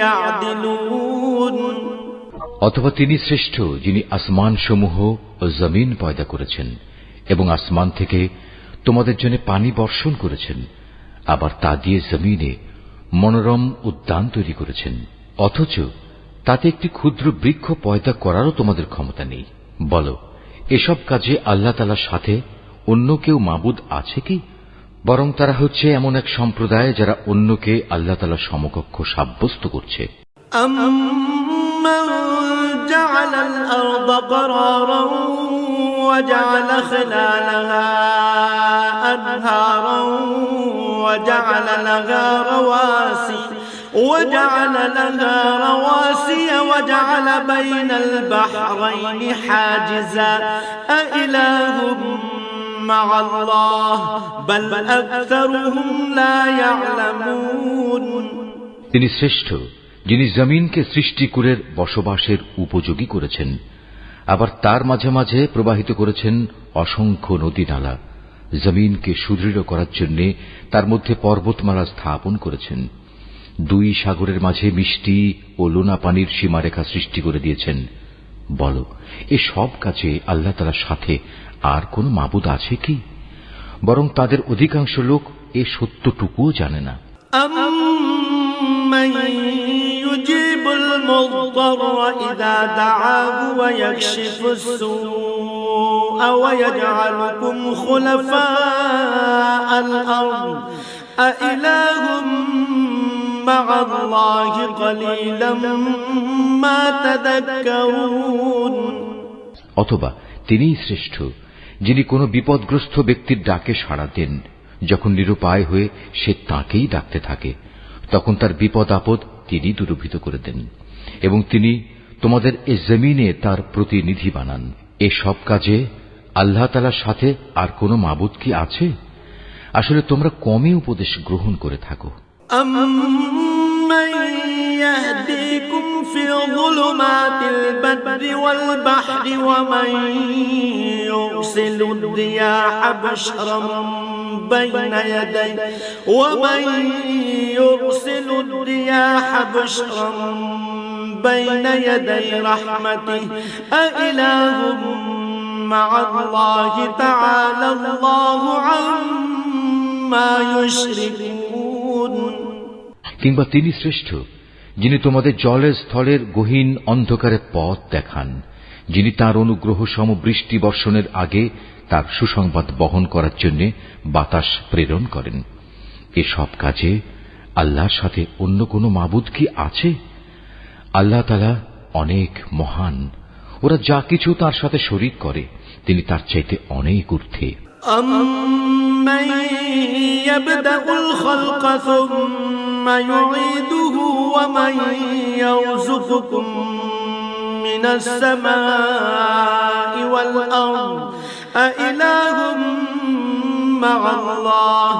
يعدلون। অথবা তিনি শ্রেষ্ঠ যিনি আসমান সমূহ ও জমিন পয়দা করেছেন এবং আসমান থেকে তোমাদের জন্য পানি বর্ষণ করেছেন, আবার তা দিয়ে জমিনে মনোরম উদ্যান তৈরি করেছেন, অথচ তাতে একটি ক্ষুদ্র বৃক্ষ পয়দা করারও তোমাদের ক্ষমতা নেই। বলো, এসব কাজে আল্লাহ তাআলার সাথে অন্য কেউ মাবুদ আছে কি? বরং তারা হচ্ছে এমন এক সম্প্রদায় যারা অন্যকে আল্লাহ তাআলার সমকক্ষ সাব্যস্ত করছে। جعل الأرض قرارا وجعل خلالها أنهارا وجعل لها رواسي وجعل بين البحرين حاجزا أإله مع الله بل أكثرهم لا يعلمون। তিনি শ্রেষ্ঠ যিনি জমিনকে সৃষ্টিকুলের বসবাসের উপযোগী করেছেন, আবার তার মাঝে মাঝে প্রবাহিত করেছেন অসংখ্য নদী নালা। জমিনকে সুদৃঢ় করার জন্য তার মধ্যে পর্বতমালা স্থাপন করেছেন। দুই সাগরের মাঝে মিষ্টি ও লোনা পানির সীমারেখা সৃষ্টি করে দিয়েছেন। বলো, এ সব কাজে আল্লাহ তাআলার সাথে আর কোন মাবুদ আছে কি? বরং তাদের অধিকাংশ লোক এ সত্যটুকুও জানে না। يجيب المضطر إذا دعاه ويكشف السوء ويجعلكم خلفاء الأرض أإله مع الله قليلا ما تذكرون। অথবা তিনিই শ্রেষ্ঠ যিনি কোনো বিপদগ্রস্ত ব্যক্তির ডাকে সাড়া দেন, যখন নিরুপায় হয়ে সে তাঁকেই ডাকতে থাকে, তখন তার বিপদ আপদ তিনি দূরীভূত করে দেন, এবং তিনি তোমাদের এ জমিনে তার প্রতিনিধি বানান। এ সব কাজে আল্লাহ তাআলার সাথে আর কোন মাবুদ কি আছে? আসলে তোমরা কমই উপদেশ গ্রহণ করে থাকো। أَمَّن يَهْدِيكُمْ فِي ظُلُمَاتِ الْبَرِّ وَالْبَحْرِ وَمَن يُرْسِلُ الرِّيَاحَ بُشْرًا بَيْنَ يَدَيْ رَحْمَتِهِ أَإِلَٰهٌ مَّعَ اللَّهِ تَعَالَى اللَّهُ عَمَّا يُشْرِكُونَ। কিংবা তিনি শ্রেষ্ঠ যিনি তোমাদের জলের স্থলের গহীন অন্ধকারে পথ দেখান, যিনি তাঁর অনুগ্রহ সম বৃষ্টি বর্ষণের আগে তার সুসংবাদ বহন করার জন্য বাতাস প্রেরণ করেন। এসব কাজে আল্লাহর সাথে অন্য কোন মাবুদ কি আছে? আল্লাহ তাআলা অনেক মহান। ওরা যা কিছু তার সাথে শরীক করে তিনি তার চাইতে অনেক ঊর্ধ্বে। أَمَّن يَبْدَأُ الْخَلْقَ ثُمَّ يُعِيدُهُ وَمَن يَرْزُقُكُم مِّنَ السَّمَاءِ وَالْأَرْضِ أَإِلَٰهٌ مَّعَ اللَّهِ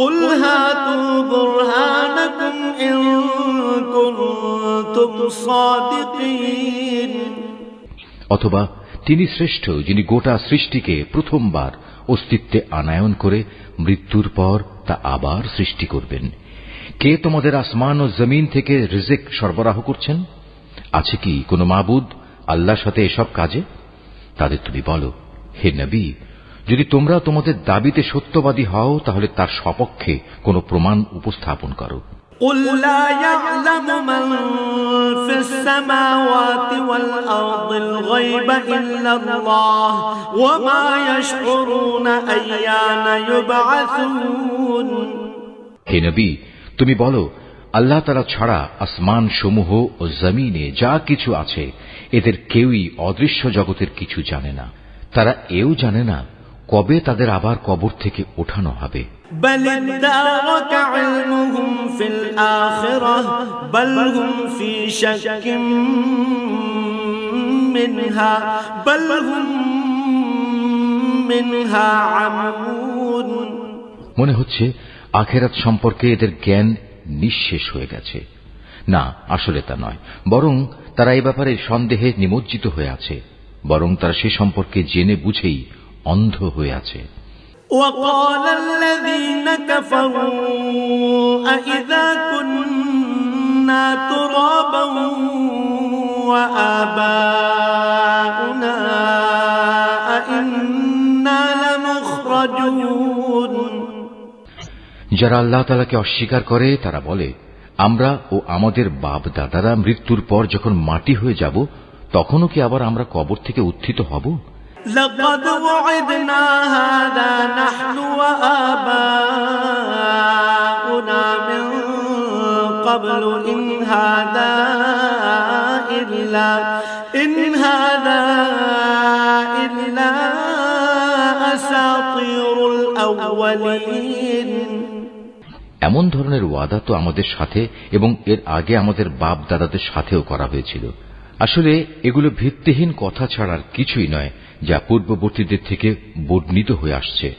قُلْ هَاتُوا بُرْهَانَكُمْ إِن كُنتُمْ صَادِقِينَ। অথবা তিনি শ্রেষ্ঠ যিনি গোটা সৃষ্টিকে প্রথমবার অস্তিত্বে আনায়ন করে মৃত্যুর পর তা আবার সৃষ্টি করবেন। কে তোমাদের আসমান ও জমিন থেকে রিজিক সরবরাহ করছেন? আছে কি কোনো মাবুদ আল্লাহর সাথে এসব কাজে? তাদের তুমি বলো, হে নবী, যদি তোমরা তোমাদের দাবিতে সত্যবাদী হও তাহলে তার সপক্ষে কোনো প্রমাণ উপস্থাপন করো। قُل لَّا يَعْلَمُ مَن فِي السَّمَاوَاتِ وَالْأَرْضِ الْغَيْبَ إِلَّا اللَّهُ وَمَا يَشْعُرُونَ أَيَّانَ يُبْعَثُونَ। হে নবী, তুমি বলো, আল্লাহ তাআলা ছাড়া আসমান সমূহ ও জমিনে যা কিছু আছে এদের কেউই অদৃশ্য জগতের কিছু জানে না। তারা এও জানে না কবে তাদের আবার কবর থেকে ওঠানো হবে। بل ادارك علمهم في الآخرة بل هم في شك منها عمون। মনে হচ্ছে আখেরাত সম্পর্কে এদের জ্ঞান নিঃশেষ হয়ে গেছে। না, আসলে তা নয়, বরং তারা এ ব্যাপারে সন্দেহে নিমজ্জিত হয়ে আছে, বরং তারা সে সম্পর্কে জেনে বুঝেই অন্ধ হয়ে আছে। وقال الذين كفروا أإذا كنا ترابا وآباؤنا أإنا لمخرجون। যারা আল্লাহ তাআলাকে অস্বীকার করে তারা বলে, আমরা ও আমাদের বাপ দাদারা মৃত্যুর পর যখন মাটি হয়ে যাব তখনও কি আবার আমরা কবর থেকে উত্থিত হব? لقد وعدنا هذا نحن وآباؤنا من قبل إن هذا إلا أساطير الأولين। এমন ধরনের ওয়াদা তো আমাদের সাথে এবং এর আগে আমাদের বাপ দাদাদের সাথেও করা হয়েছিল। আসলে এগুলো ভিত্তিহীন কথা ছাড়ার কিছুই নয়, যা পূর্ববর্তীদের থেকে বর্ণিত হয়ে আসছে।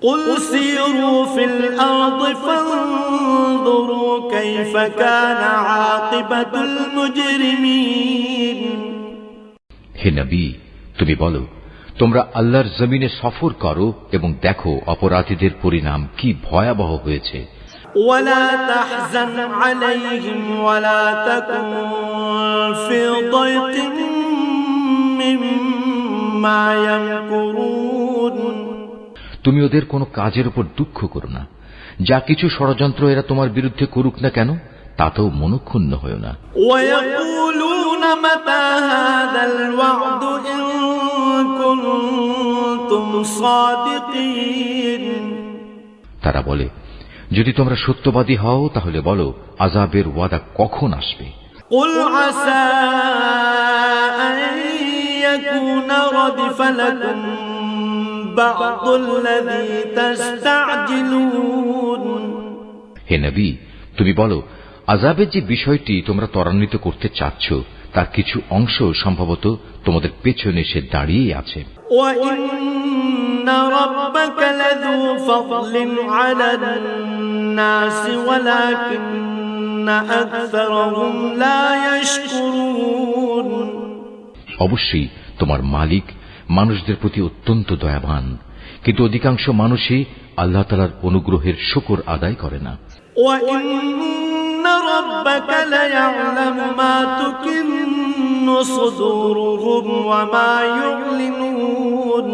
قل سيروا في الأرض فانظروا كيف كان عاقبة المجرمين। হে নবী, তুমি বলো, তোমরা আল্লাহর জমিনে সফর করো এবং দেখো অপরাধীদের পরিণাম কি ভয়াবহ হয়েছে। ولا تحزن عليهم ولا تكن في ضيق مما يمكرون। তুমি ওদের কোনো কাজের উপর দুঃখ করো না, যা কিছু ষড়যন্ত্র এরা তোমার বিরুদ্ধে করুক না কেন তাতেও মনক্ষুণ্ণ হও না। ويقولون متى هذا الوعد إن كنتم صادقين। তারা বলে, যদি তোমরা সত্যবাদী হও তাহলে বলো আযাবের ওয়াদা কখন আসবে। قل عسى أن يكون ردف لكم بعض الذي تستعجلون। হে নবী, তুমি বলো, আযাবের যে বিষয়টি তোমরা ত্বরান্বিত করতে চাচ্ছ তার কিছু অংশ সম্ভবত তোমাদের পেছনে এসে দাঁড়িয়ে আছে। وَإِنَّ رَبَّكَ لَذُو فَضْلٍ عَلَى النَّاسِ وَلَكِنَّ أَكْثَرَهُمْ لَا يَشْكُرُونَ। অবশ্যই তোমার মালিক মানুষদের প্রতি অত্যন্ত দয়াবান, কিন্তু অধিকাংশ মানুষই আল্লাহ তাআলার অনুগ্রহের শুকর আদায় করে না। وَإِنَّ رَبَّكَ لَيَعْلَمُ مَا تُكِنُّ صُدُورُهُمْ وَمَا يُعْلِنُونَ।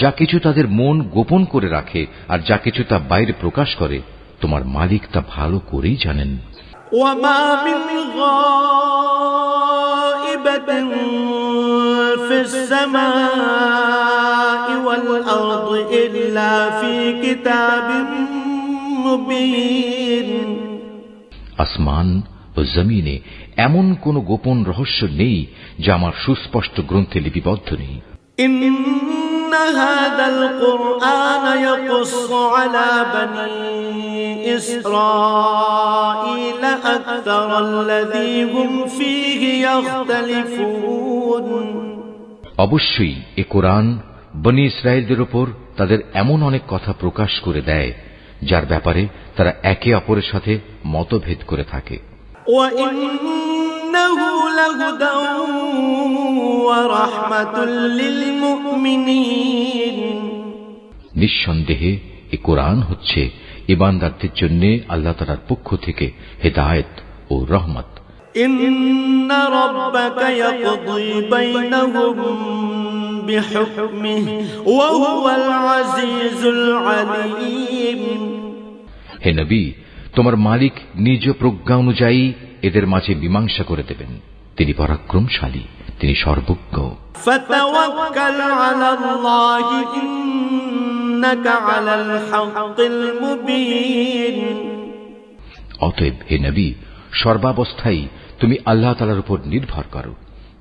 যা কিছু তাদের মন গোপন করে রাখে আর যা কিছু তা বাইরে প্রকাশ করে তোমার মালিক তা ভালো করেই জানেন। وَمَا مِنْ غَائِبَةٍ فِي السَّمَاءِ وَالْأَرْضِ إِلَّا فِي كِتَابٍ মুবিন। আসমান ও জমিনে এমন কোন গোপন রহস্য নেই যা আমার সুস্পষ্ট গ্রন্থে লিপিবদ্ধ নেই। ইন্না হাযাল কুরআন ইয়াকুসসু আলা বনি ইসরাঈল আকতারাল্লাযী হুম ফীহি ইখতালিফুন। অবশ্যই এ কোরআন বনি ইসরায়েলদের উপর তাদের এমন অনেক কথা প্রকাশ করে দেয় যার ব্যাপারে তারা একে অপরের সাথে মতভেদ করে থাকে। ওয়াইন্নাহু লাহুদাও ওয়া রাহমাতুল লিল মুমিনিন। নিঃসন্দেহে এ কোরআন হচ্ছে ঈমানদারদের জন্য আল্লাহ তাআলার পক্ষ থেকে হেদায়েত ও রহমত। ইন্না রাব্বাকা ইয়াকদি বাইনাহুম বিহুকমিহি ওয়া হুয়াল আজিজুল আলীম। হে নবী, তোমার মালিক নিজ প্রজ্ঞা অনুযায়ী এদের মাঝে মীমাংসা করে দেবেন। তিনি পরাক্রমশালী, তিনি সর্বজ্ঞ। ফাতাওয়াক্কাল আলাল্লাহি ইন্নাকা আলাল হাক্কিল মুবিন। অতএব হে নবী, সর্বাবস্থায় তুমি আল্লাহ তাআলার উপর নির্ভর করো।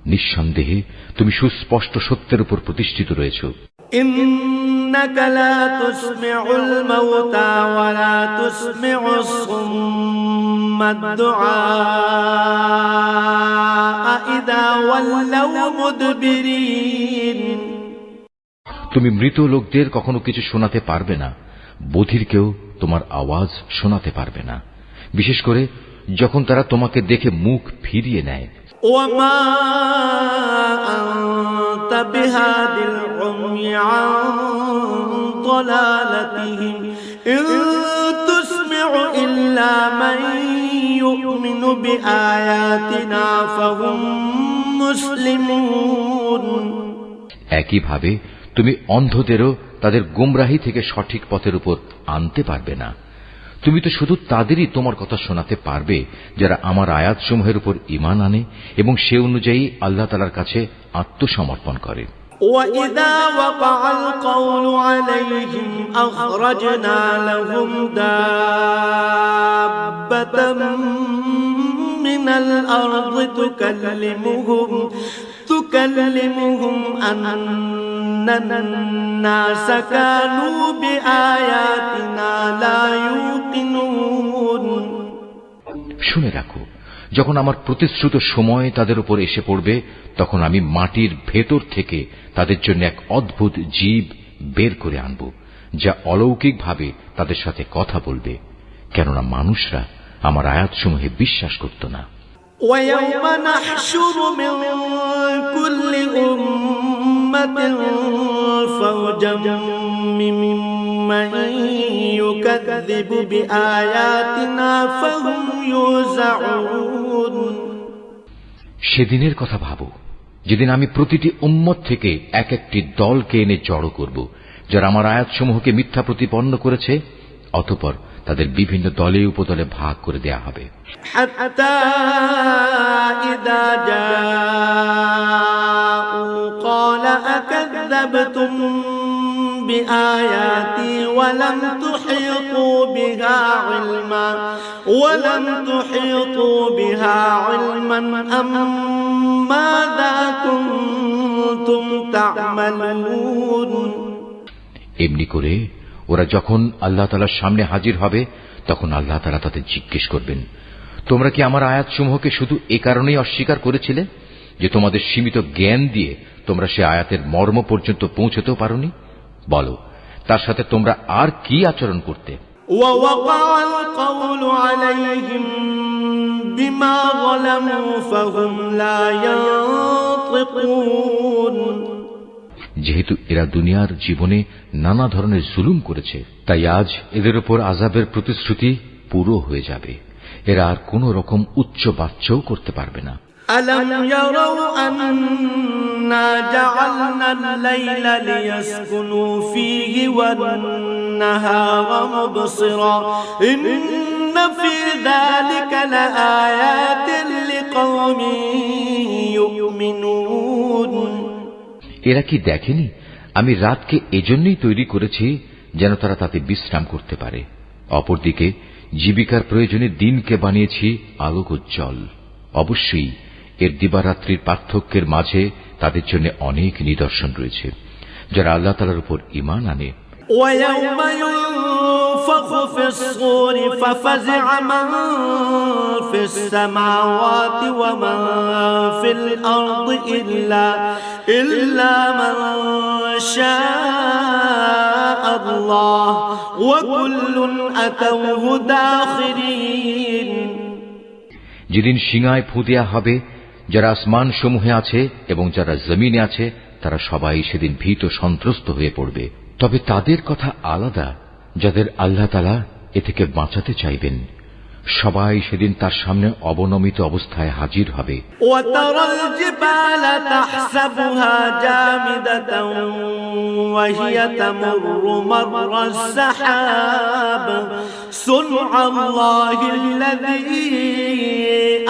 নিঃসন্দেহে তুমি সুস্পষ্ট সত্যের উপর প্রতিষ্ঠিত রয়েছো। ইন্নাকা লা তুসমিউল মাউতা ওয়া লা তুসমিউস সুম্মাদ দুআ ইযা ওয়াল্লাউ মুদবিরিন। তুমি মৃত লোকদের কখনো কিছু শোনাতে পারবে না, বধির কেউ তোমার আওয়াজ শোনাতে পারবে না, বিশেষ করে যখন তারা তোমাকে দেখে মুখ ফিরিয়ে নেয়। ওয়ামা আনতা বিহাদিল উময়ি আন দালালাতিহিম ইন তুসমিউ ইল্লা মান ইউমিনু বিআয়াতিনা ফাহুম মুসলিমুন। একইভাবে তুমি অন্ধদেরও তাদের গোমরাহি থেকে সঠিক পথের উপর আনতে পারবে না। তুমি তো শুধু তাদেরই তোমার কথা শোনাতে পারবে যারা আমার আয়াতসমূহের উপর ঈমান আনে এবং সে অনুযায়ী আল্লাহ তাআলার কাছে আত্মসমর্পণ করে। وَإِذَا وَقَعَ الْقَوْلُ عَلَيْهِمْ أَخْرَجْنَا لَهُمْ دَابَّةً مِّنَ الْأَرْضِ تُكَلِّمُهُمْ أَنَّ النَّاسَ كَانُوا بِآيَاتِنَا لَا يُوقِنُونَ। শুনে রাখো, যখন আমার প্রতিশ্রুত সময় তাদের উপর এসে পড়বে, তখন আমি মাটির ভেতর থেকে তাদের জন্য এক অদ্ভুত জীব বের করে আনব, যা অলৌকিকভাবে তাদের সাথে কথা বলবে, কেননা মানুষরা আমার আয়াতসমূহে বিশ্বাস করত না। وَيَوْمَ نَحْشُرُ مِنْ كُلِّ أُمَّةٍ فَوْجًا مِّمَّنْ يُكَذِّبُ بِآيَاتِنَا فَهُمْ يُوزَعُونَ। সেদিনের কথা ভাবো, যেদিন আমি প্রতিটি উম্মত থেকে এক একটি দলকে এনে জড়ো করব, যারা আমার আয়াতসমূহকে মিথ্যা প্রতিপন্ন করেছে। অতঃপর তাদের বিভিন্ন দলে উপদলে ভাগ করে দেয়া হবে। হাত্তা ইযা জাউ ক্বালা আকাযযাবতুম বিআয়াতি ওয়া লাম তুহিতু বিহা ইলমান আম মাযা কুনতুম তা'মালুন। এমনি করে ওরা যখন আল্লাহ তাআলার সামনে হাজির হবে, তখন আল্লাহ তাআলা তাদের জিজ্ঞেস করবেন, তোমরা কি আমার আয়াতসমূহকে শুধু এ কারণেই অস্বীকার করেছিলে যে তোমাদের সীমিত জ্ঞান দিয়ে তোমরা সে আয়াতের মর্ম পর্যন্ত পৌঁছতেও পারোনি? বলো, তার সাথে তোমরা আর কি আচরণ করতে? وَوَقَعَ الْقَوْلُ عَلَيْهِمْ بِمَا ظَلَمُوا فَهُمْ لَا يَنطِقُونَ। যেহেতু এরা দুনিয়ার জীবনে নানা ধরনের জুলুম করেছে, তাই আজ এদের উপর আযাবের প্রতিশ্রুতি পুরো হয়ে যাবে। এরা আর কোন রকম উচ্চ বাচ্চাও করতে পারবে না। أَلَمْ يَرَوْا أَنَّا جَعَلْنَا اللَّيْلَ لِيَسْكُنُوا فِيهِ وَالنَّهَارَ مُبْصِرًا إِنَّ فِي ذَلِكَ لَآيَاتٍ لِقَوْمٍ يُؤْمِنُونَ। এরা কি দেখেনি আমি রাতকে এজন্যই তৈরি করেছি যেন তারা তাতে বিশ্রাম করতে পারে, অপরদিকে জীবিকার প্রয়োজনে দিনকে বানিয়েছি আলোকোজ্জ্বল। অবশ্যই এর দিবারাত্রির পার্থক্যের মাঝে তাদের জন্য অনেক নিদর্শন রয়েছে যারা আল্লাহ তাআলার উপর ঈমান আনে। وَيَوْمَ يُنفَخُ فِي الصُّورِ فَفَزِعَ مَن فِي السَّمَاوَاتِ وَمَن فِي الْأَرْضِ إِلَّا مَن شَاءَ اللَّهُ وَكُلٌّ أَتَوْهُ دَاخِرِينَ। যেদিন সিংহায় ফু দেয়া হবে, যারা আসমান সমূহে আছে এবং যারা জমিনে আছে, তারা সবাই সেদিন ভীত সন্ত্রস্ত হয়ে পড়বে। তবে তাদের কথা আলাদা যাদের আল্লাহ তাআলা এ থেকে বাঁচাতে চাইবেন। সবাই সেদিন তার সামনে অবনমিত অবস্থায় হাজির হবে। وَتَرَى الْجِبَالَ تَحْسَبُهَا جَامِدَةً وَهِيَ تَمُرُّ مَرَّ السَّحَابِ صُنْعَ اللَّهِ الَّذِي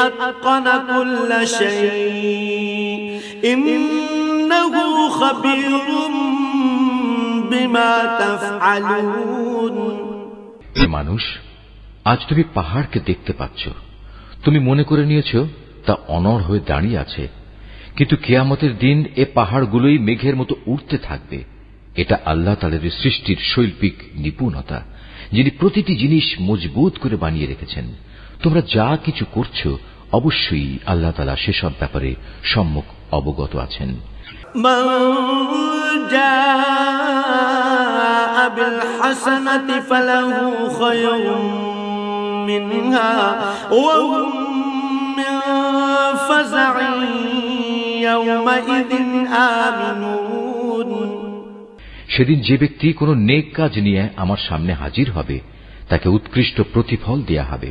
أَتْقَنَ كُلَّ شَيْءٍ إِنَّهُ خَبِيرٌ بِمَا تَفْعَلُونَ। মানুষ, আজ তুমি পাহাড়কে দেখতে পাচ্ছ, তুমি মনে করে নিয়েছ তা অনড় হয়ে দাঁড়িয়ে আছে, কিন্তু কিয়ামতের দিন এ পাহাড়গুলোই মেঘের মতো উড়তে থাকবে। এটা আল্লাহ তাআলার সৃষ্টির শৈল্পিক নিপুণতা, যিনি প্রতিটি জিনিস মজবুত করে বানিয়ে রেখেছেন। তোমরা যা কিছু করছো, অবশ্যই আল্লাহ তাআলা সেসব ব্যাপারে সম্যক অবগত আছেন। من جاء بالحسنة فله خير منها وهم من فزع يومئذ آمنون। সেদিন যে ব্যক্তি কোনো নেক কাজ নিয়ে আমার সামনে হাজির হবে তাকে উৎকৃষ্ট প্রতিফল দেয়া হবে।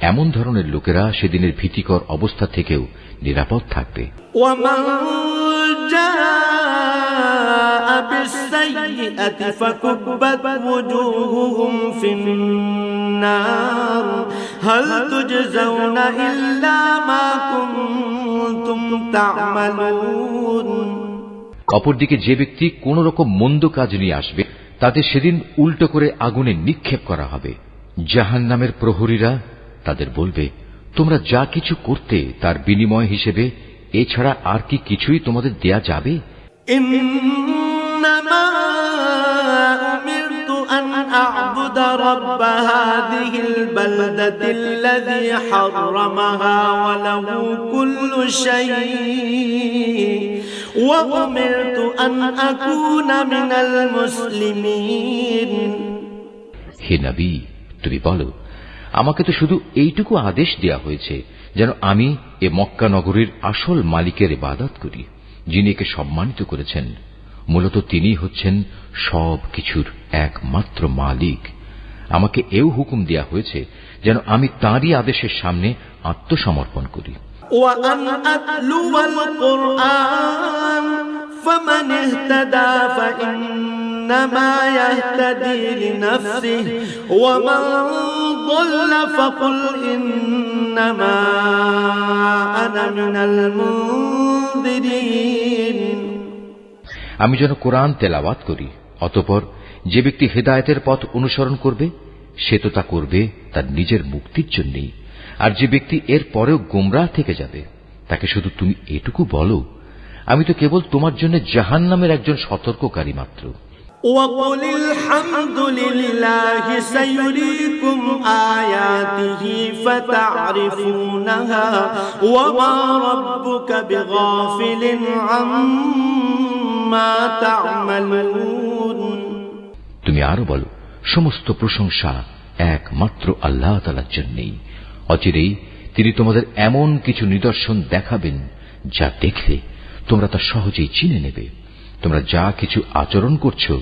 এমন ধরনের লোকেরা সেদিনের ভীতিকর অবস্থা থেকেও নিরাপদ থাকবে। ومن جاء بالسيئة فكبت وجوههم في النار هل تجزون إلا ما كنتم تعملون। অপরদিকে যে ব্যক্তি কোন রকম মন্দ কাজ নিয়ে আসবে তাদের সেদিন উল্টো করে আগুনে নিক্ষেপ করা হবে। জাহান্নামের প্রহরীরা তাদের বলবে, তোমরা যা কিছু করতে তার বিনিময় হিসেবে এছাড়া আর কি কিছুই তোমাদের দেয়া যাবে? ইন্নামা উমিরতু আন আ'বুদা রাব্ব হাযিহিল বালদাতিল্লাযী হাররামাহা ওয়া লাহু কুল্লু শাইইন ওয়া উমিরতু আন আকুনা মিনাল মুসলিমিন। হে নবী, তুমি বলো, আমাকে তো শুধু এইটুকু আদেশ দেয়া হয়েছে যেন আমি এ মক্কা নগরীর আসল মালিকের ইবাদত করি, যিনি একে সম্মানিত করেছেন। মূলত তিনি হচ্ছেন সব কিছুর একমাত্র মালিক। আমাকে এও হুকুম দেয়া হয়েছে যেন আমি তাঁরই আদেশের সামনে আত্মসমর্পণ করি। وأن أتلو القرآن فمن اهتدى فإنما يهتدي لنفسه ومن ضل فقل إنما أنا من المنذرين। আমি যেন কোরআন তেলাওয়াত করি, অতঃপর যে ব্যক্তি হেদায়েতের পথ অনুসরণ করবে সে তো তা করবে তার নিজের মুক্তির জন্যই, আর যে ব্যক্তি এর পরেও গোমরাহ থেকে যাবে তাকে শুধু তুমি এটুকু বলো, আমি তো কেবল তোমার জন্য জাহান্নামের একজন সতর্ককারী মাত্র। وَقُلِ الْحَمْدُ لِلَّهِ سَيُرِيكُمْ آيَاتِهِ فَتَعْرِفُونَهَا وَمَا رَبُّكَ بِغَافِلٍ عَمَّا تَعْمَلُونَ। তুমি আরো বলো, সমস্ত প্রশংসা একমাত্র আল্লাহ তাআলার জন্যই। অচিরেই তিনি তোমাদের এমন কিছু নিদর্শন দেখাবেন যা দেখলে তোমরা তা সহজেই চিনে নেবে। তোমরা যা কিছু আচরণ করছো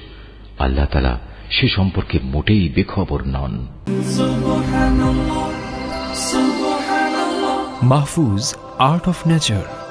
আল্লাহ তাআলা সে সম্পর্কে মোটেই বেখবর নন। Mahfuz, art of nature.